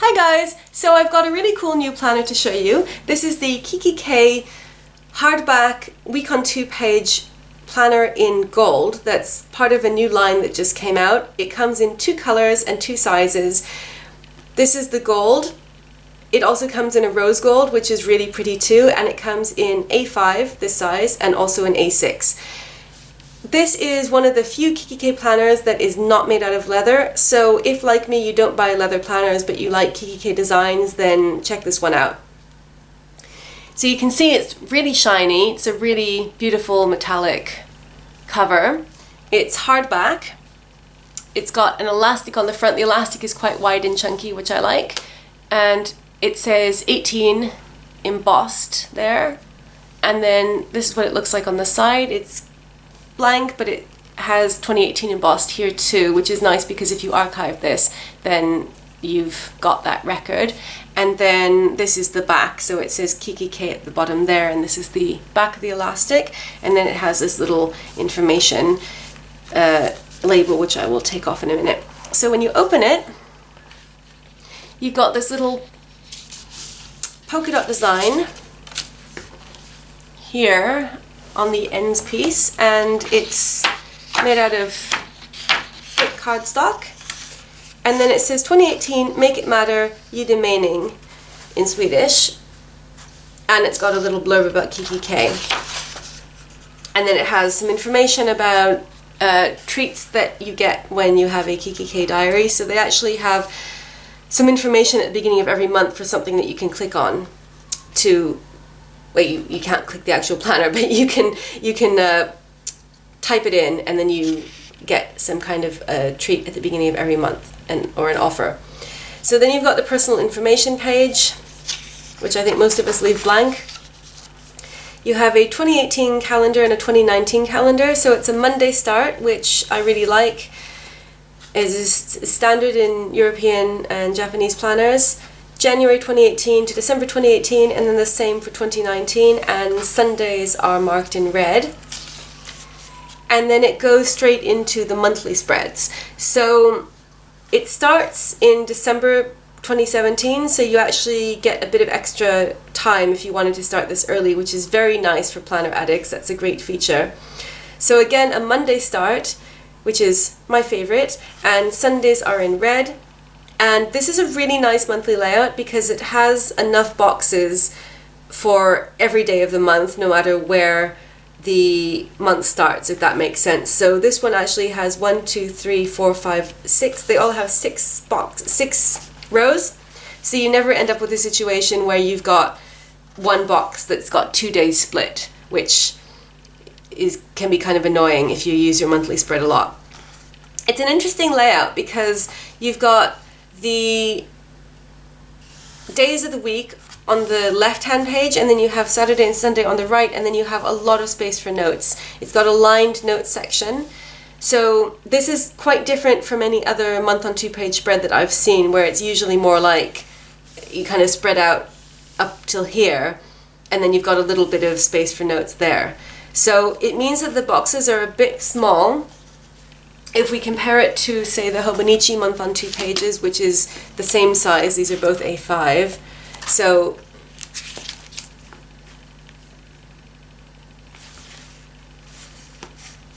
Hi guys! So I've got a really cool new planner to show you. This is the kikki hardback week on 2 page planner in gold that's part of a new line that just came out. It comes in 2 colors and 2 sizes. This is the gold. It also comes in a rose gold, which is really pretty too, and it comes in A5, this size, and also in A6. This is one of the few kikki planners that is not made out of leather, so if, like me, you don't buy leather planners but you like kikki designs, then check this one out. So you can see it's really shiny. It's a really beautiful metallic cover. It's hardback. It's got an elastic on the front. The elastic is quite wide and chunky, which I like, and it says 18 embossed there, and then this is what it looks like on the side. It's blank, but it has 2018 embossed here too, which is nice because if you archive this, then you've got that record. And then this is the back, so it says kikki at the bottom there, and this is the back of the elastic, and then it has this little information label, which I will take off in a minute. So when you open it, you've got this little polka dot design here on the ends piece, and it's made out of thick cardstock, and then it says 2018 Make It Matter, Ju det mening in Swedish, and it's got a little blurb about kikki, and then it has some information about treats that you get when you have a kikki diary. So they actually have some information at the beginning of every month for something that you can click on to, well, you can't click the actual planner, but you can type it in, and then you get some kind of treat at the beginning of every month, or an offer. So then you've got the personal information page, which I think most of us leave blank. You have a 2018 calendar and a 2019 calendar, so it's a Monday start, which I really like. It is standard in European and Japanese planners. January 2018 to December 2018, and then the same for 2019, and Sundays are marked in red. And then it goes straight into the monthly spreads. So it starts in December 2017, so you actually get a bit of extra time if you wanted to start this early, which is very nice for planner addicts. That's a great feature. So again, a Monday start, which is my favorite, and Sundays are in red. And this is a really nice monthly layout because it has enough boxes for every day of the month, no matter where the month starts, if that makes sense. So this one actually has 1, 2, 3, 4, 5, 6. They all have 6 rows. So you never end up with a situation where you've got one box that's got 2 days split, which can be kind of annoying if you use your monthly spread a lot. It's an interesting layout because you've got the days of the week on the left-hand page, and then you have Saturday and Sunday on the right, and then you have a lot of space for notes. It's got a lined notes section. So this is quite different from any other month on 2 page spread that I've seen, where it's usually more like you kind of spread out up till here, and then you've got a little bit of space for notes there. So it means that the boxes are a bit small. If we compare it to, say, the Hobonichi month on 2 pages, which is the same size, these are both A5. So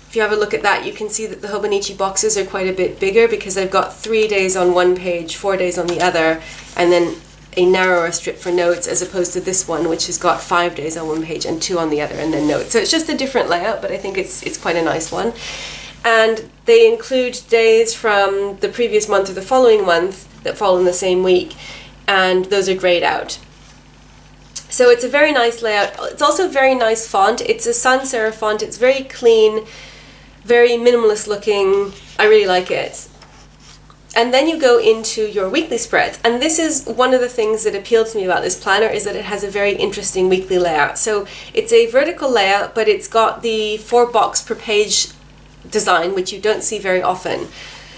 if you have a look at that, you can see that the Hobonichi boxes are quite a bit bigger because they've got 3 days on one page, 4 days on the other, and then a narrower strip for notes, as opposed to this one, which has got 5 days on one page and 2 on the other, and then notes. So it's just a different layout, but I think it's quite a nice one. And they include days from the previous month or the following month that fall in the same week, and those are grayed out. So it's a very nice layout. It's also a very nice font. It's a sans serif font. It's very clean, very minimalist looking. I really like it. And then you go into your weekly spreads, and this is one of the things that appealed to me about this planner, is that it has a very interesting weekly layout. So it's a vertical layout, but it's got the 4 box per page design, which you don't see very often.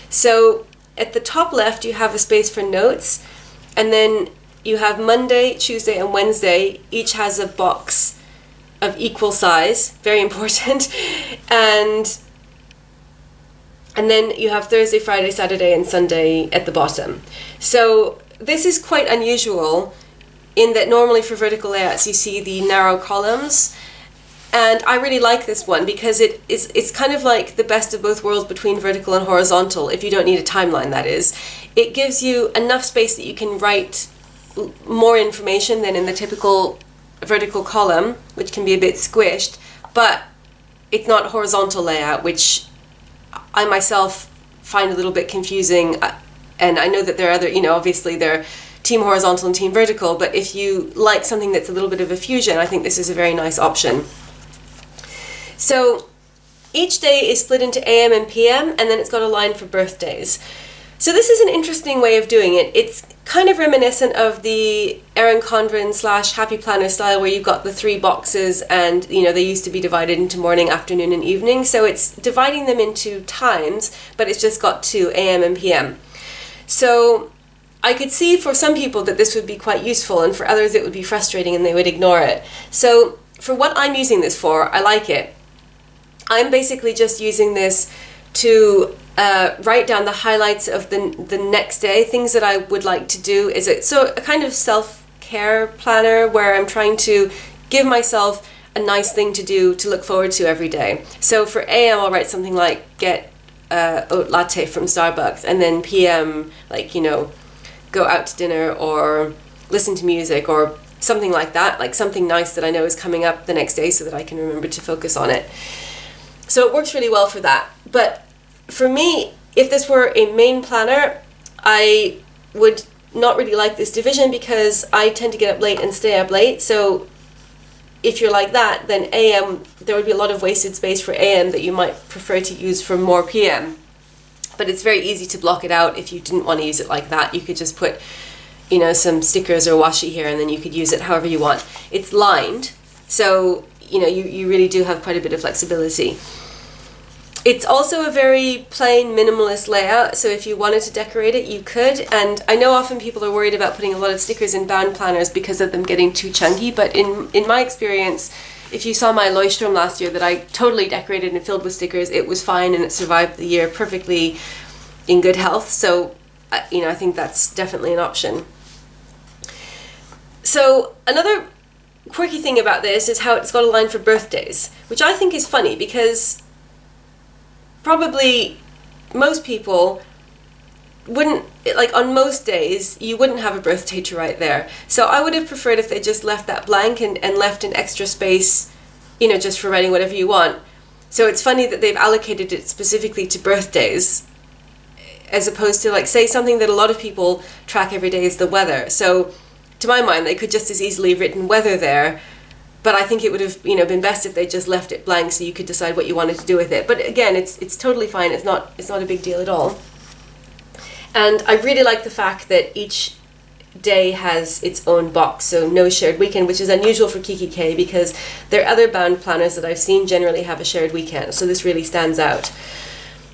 So at the top left you have a space for notes, and then you have Monday, Tuesday and Wednesday, each has a box of equal size, very important, and then you have Thursday, Friday, Saturday and Sunday at the bottom. So this is quite unusual in that normally for vertical layouts you see the narrow columns, and I really like this one because it's kind of like the best of both worlds between vertical and horizontal, if you don't need a timeline, that is. It gives you enough space that you can write more information than in the typical vertical column, which can be a bit squished, but it's not a horizontal layout, which I myself find a little bit confusing. And I know that there are other, obviously there are team horizontal and team vertical, but if you like something that's a little bit of a fusion, I think this is a very nice option. So each day is split into AM and PM, and then it's got a line for birthdays. So this is an interesting way of doing it. It's kind of reminiscent of the Erin Condren / Happy Planner style, where you've got the 3 boxes and, they used to be divided into morning, afternoon, and evening. So it's dividing them into times, but it's just got 2 AM and PM. So I could see for some people that this would be quite useful, and for others it would be frustrating and they would ignore it. So for what I'm using this for, I like it. I'm basically just using this to write down the highlights of the next day, things that I would like to do. So a kind of self-care planner where I'm trying to give myself a nice thing to do, to look forward to every day. So for AM, I'll write something like get oat latte from Starbucks, and then PM, like, go out to dinner or listen to music or something like that, like something nice that I know is coming up the next day so that I can remember to focus on it. So it works really well for that. But for me, if this were a main planner, I would not really like this division because I tend to get up late and stay up late. So if you're like that, then AM, there would be a lot of wasted space for AM that you might prefer to use for more PM. But it's very easy to block it out if you didn't want to use it like that. You could just put, some stickers or washi here, and then you could use it however you want. It's lined, so, you really do have quite a bit of flexibility. It's also a very plain, minimalist layout, so if you wanted to decorate it, you could. And I know often people are worried about putting a lot of stickers in bound planners because of them getting too chunky, but in my experience, if you saw my Leuchtturm last year that I totally decorated and filled with stickers, it was fine and it survived the year perfectly in good health. So, I think that's definitely an option. So another quirky thing about this is how it's got a line for birthdays, which I think is funny because probably most people wouldn't, like on most days, you wouldn't have a birthday to write there. So I would have preferred if they just left that blank and left an extra space, just for writing whatever you want. So it's funny that they've allocated it specifically to birthdays, as opposed to, like, say something that a lot of people track every day is the weather. So to my mind, they could just as easily have written weather there, but I think it would have, been best if they just left it blank so you could decide what you wanted to do with it. But again, it's totally fine. It's not a big deal at all. And I really like the fact that each day has its own box, so no shared weekend, which is unusual for kikki because there are other bound planners that I've seen generally have a shared weekend, so this really stands out.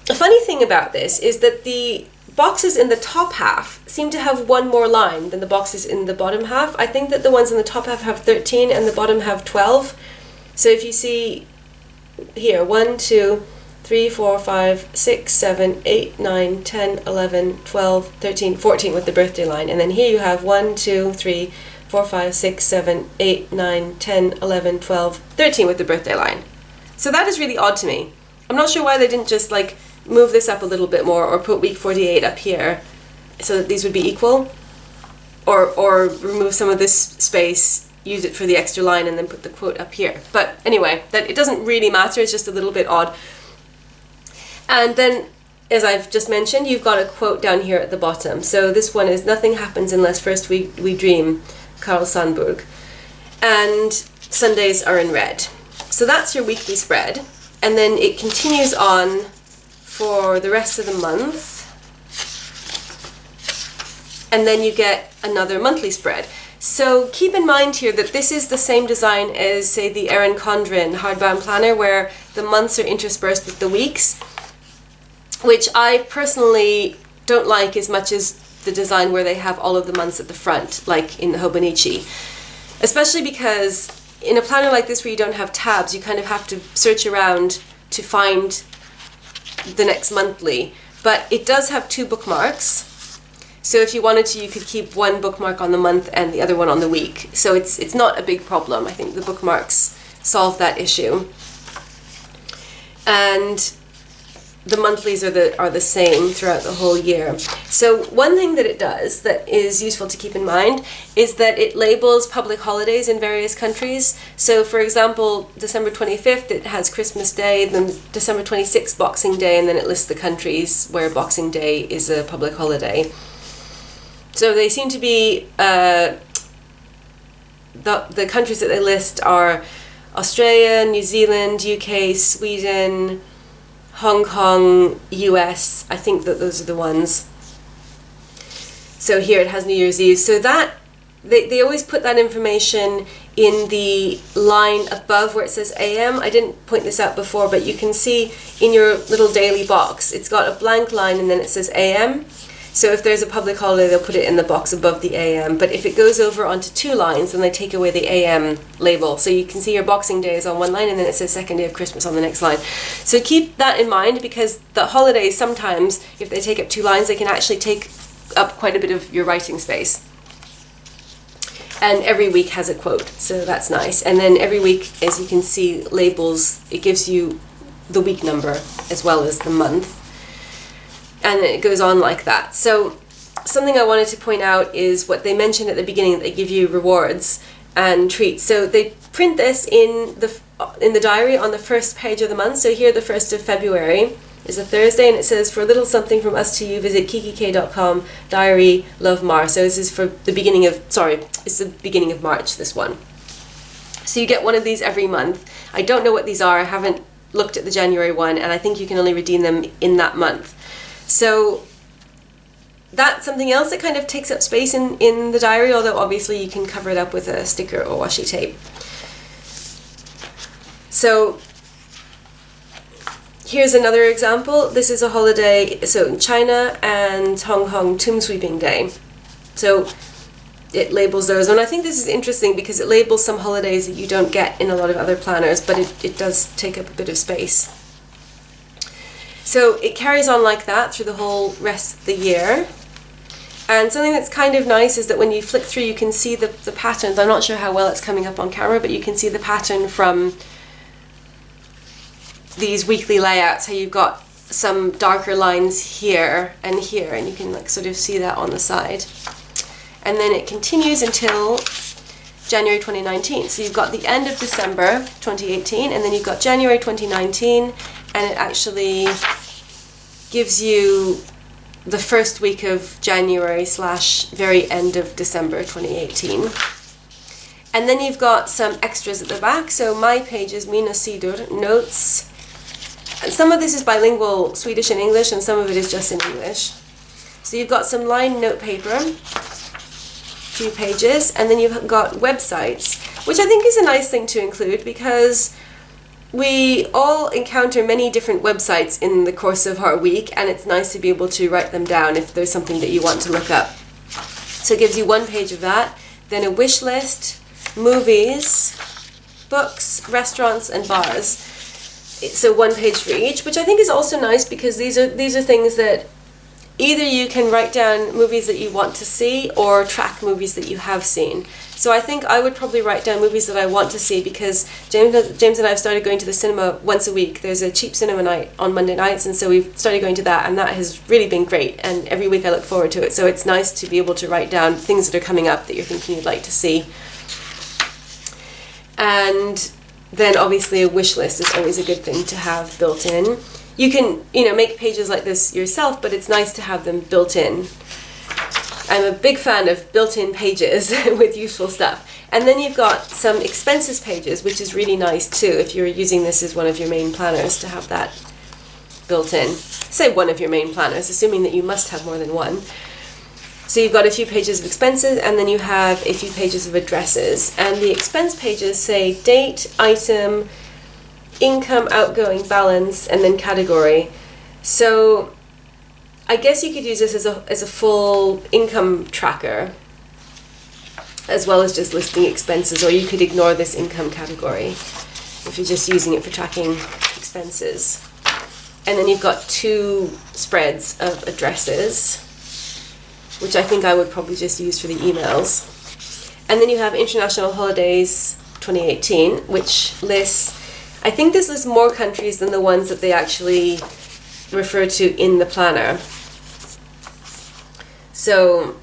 A funny thing about this is that the boxes in the top half seem to have one more line than the boxes in the bottom half. I think that the ones in the top half have 13 and the bottom have 12. So if you see here, 1, 2, 3, 4, 5, 6, 7, 8, 9, 10, 11, 12, 13, 14 with the birthday line. And then here you have 1, 2, 3, 4, 5, 6, 7, 8, 9, 10, 11, 12, 13 with the birthday line. So that is really odd to me. I'm not sure why they didn't just move this up a little bit more or put week 48 up here so that these would be equal, or remove some of this space, use it for the extra line, and then put the quote up here. But anyway, that it doesn't really matter, it's just a little bit odd. And then, as I've just mentioned, you've got a quote down here at the bottom. So this one is, "Nothing happens unless first we dream," Carl Sandburg. And Sundays are in red. So that's your weekly spread. And then it continues on for the rest of the month. And then you get another monthly spread. So keep in mind here that this is the same design as, say, the Erin Condren hardbound planner, where the months are interspersed with the weeks, which I personally don't like as much as the design where they have all of the months at the front, like in the Hobonichi. Especially because in a planner like this where you don't have tabs, you kind of have to search around to find the next monthly. But it does have 2 bookmarks. So if you wanted to, you could keep one bookmark on the month and the other one on the week. So it's not a big problem. I think the bookmarks solve that issue. And the monthlies are the same throughout the whole year. So one thing that it does that is useful to keep in mind is that it labels public holidays in various countries. So for example, December 25th, it has Christmas Day, then December 26th, Boxing Day, and then it lists the countries where Boxing Day is a public holiday. So they seem to be, the countries that they list are Australia, New Zealand, UK, Sweden, Hong Kong, US, I think that those are the ones. So here it has New Year's Eve. So that, they always put that information in the line above where it says AM. I didn't point this out before, but you can see in your little daily box, it's got a blank line and then it says AM. So if there's a public holiday, they'll put it in the box above the AM. But if it goes over onto two lines, then they take away the AM label. So you can see your Boxing Day is on one line and then it says second day of Christmas on the next line. So keep that in mind, because the holidays sometimes, if they take up two lines, they can actually take up quite a bit of your writing space. And every week has a quote, so that's nice. And then every week, as you can see, labels, it gives you the week number as well as the month. And it goes on like that. So something I wanted to point out is what they mentioned at the beginning, that they give you rewards and treats. So they print this in the diary on the first page of the month. So here the 1st of February is a Thursday, and it says, for a little something from us to you, visit kikki.com, diary, love Mar. So this is for the beginning of, it's the beginning of March, this one. So you get one of these every month. I don't know what these are. I haven't looked at the January one, and I think you can only redeem them in that month. So that's something else that kind of takes up space in the diary, although obviously you can cover it up with a sticker or washi tape. So here's another example. This is a holiday, so in China and Hong Kong, Tomb Sweeping Day. So it labels those, and I think this is interesting because it labels some holidays that you don't get in a lot of other planners, but it does take up a bit of space. So it carries on like that through the whole rest of the year. And something that's kind of nice is that when you flick through, you can see the patterns. I'm not sure how well it's coming up on camera, but you can see the pattern from these weekly layouts. How you've got some darker lines here, and you can like sort of see that on the side. And then it continues until January 2019. So you've got the end of December 2018, and then you've got January 2019, and it actually gives you the first week of January / very end of December 2018. And then you've got some extras at the back. So my pages, Mina Sidur, notes. And some of this is bilingual Swedish and English, and some of it is just in English. So you've got some lined note paper, 2 pages, and then you've got websites, which I think is a nice thing to include, because we all encounter many different websites in the course of our week, and it's nice to be able to write them down if there's something that you want to look up. So it gives you 1 page of that, then a wish list, movies, books, restaurants, and bars. So 1 page for each, which I think is also nice, because these are things that either you can write down movies that you want to see or track movies that you have seen. So I think I would probably write down movies that I want to see, because James and I have started going to the cinema once a week. There's a cheap cinema night on Monday nights, and so we've started going to that, and that has really been great, and every week I look forward to it. So it's nice to be able to write down things that are coming up that you're thinking you'd like to see. And then obviously a wish list is always a good thing to have built in. You can, make pages like this yourself, but it's nice to have them built in. I'm a big fan of built-in pages with useful stuff. And then you've got some expenses pages, which is really nice too, if you're using this as one of your main planners, to have that built in. Say one of your main planners, assuming that you must have more than one. So you've got a few pages of expenses, and then you have a few pages of addresses. And the expense pages say date, item, income, outgoing, balance, and then category. So I guess you could use this as a full income tracker, as well as just listing expenses, or you could ignore this income category if you're just using it for tracking expenses. And then you've got 2 spreads of addresses. which I think I would probably just use for the emails. And then you have International Holidays 2018, which lists, I think this lists more countries than the ones that they actually refer to in the planner. So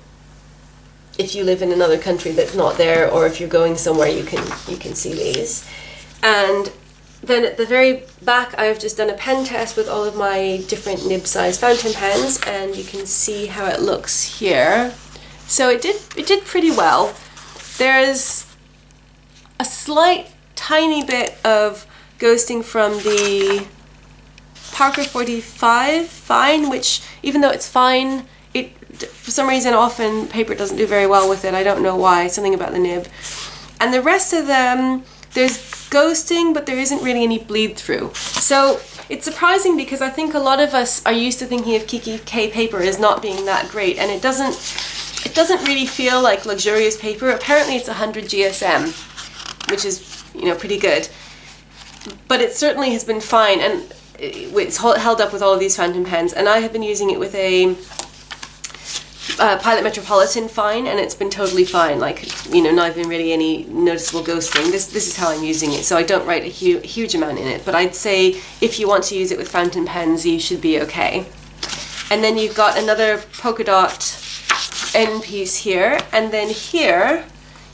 if you live in another country that's not there, or if you're going somewhere, you can see these. And then at the very back, I've just done a pen test with all of my different nib size fountain pens, and you can see how it looks here. So it did pretty well. There's a slight tiny bit of ghosting from the Parker 45 fine, which even though it's fine, for some reason often paper doesn't do very well with it. I don't know why, something about the nib. And the rest of them, there's ghosting, but there isn't really any bleed through. So it's surprising because I think a lot of us are used to thinking of kikki paper as not being that great, and it doesn't really feel like luxurious paper. Apparently it's 100 GSM, which is, you know, pretty good. But it certainly has been fine, and it's held up with all of these fountain pens, and I have been using it with a Pilot Metropolitan fine, and it's been totally fine. Like, you know, not even really any noticeable ghosting. This is how I'm using it, so I don't write a huge amount in it, but I'd say if you want to use it with fountain pens, you should be okay. And then you've got another polka dot end piece here, and then here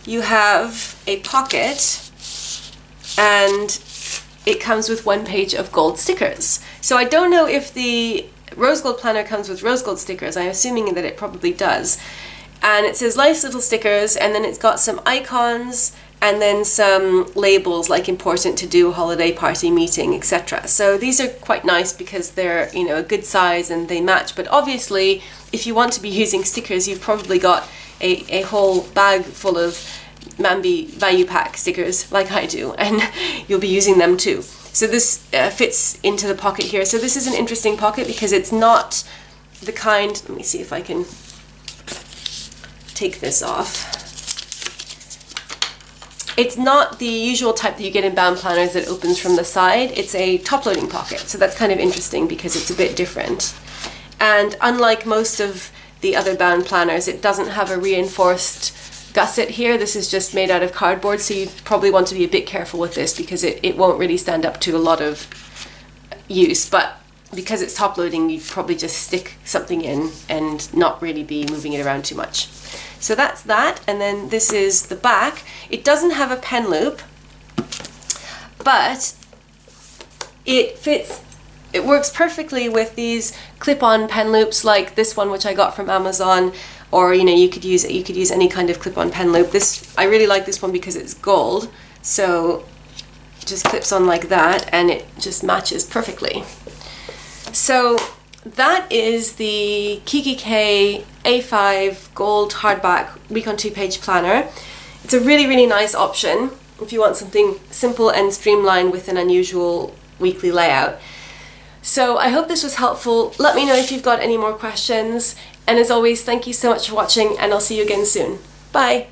you have a pocket, and it comes with 1 page of gold stickers. So I don't know if the rose gold planner comes with rose gold stickers. I'm assuming that it probably does. And it says Life's Little Stickers, and then it's got some icons and then some labels like important to do, holiday party, meeting, etc. So these are quite nice because they're, you know, a good size and they match. But obviously, if you want to be using stickers, you've probably got a whole bag full of Mambi value pack stickers like I do, and you'll be using them too. So this fits into the pocket here. So this is an interesting pocket because it's not the kind, let me see if I can take this off. It's not the usual type that you get in bound planners that opens from the side. It's a top-loading pocket, so that's kind of interesting because it's a bit different. And unlike most of the other bound planners, it doesn't have a reinforced gusset here. This is just made out of cardboard, so you probably want to be a bit careful with this because it won't really stand up to a lot of use. But because it's top-loading, you probably just stick something in and not really be moving it around too much. So that's that, and then this is the back. It doesn't have a pen loop, but it fits. It works perfectly with these clip-on pen loops like this one, which I got from Amazon, or you know, you could use any kind of clip-on pen loop. This, I really like this one because it's gold, so it just clips on like that and it just matches perfectly. So that is the kikki A5 gold hardback week on 2-page planner. It's a really, really nice option if you want something simple and streamlined with an unusual weekly layout. So I hope this was helpful. Let me know if you've got any more questions. And as always, thank you so much for watching, and I'll see you again soon. Bye!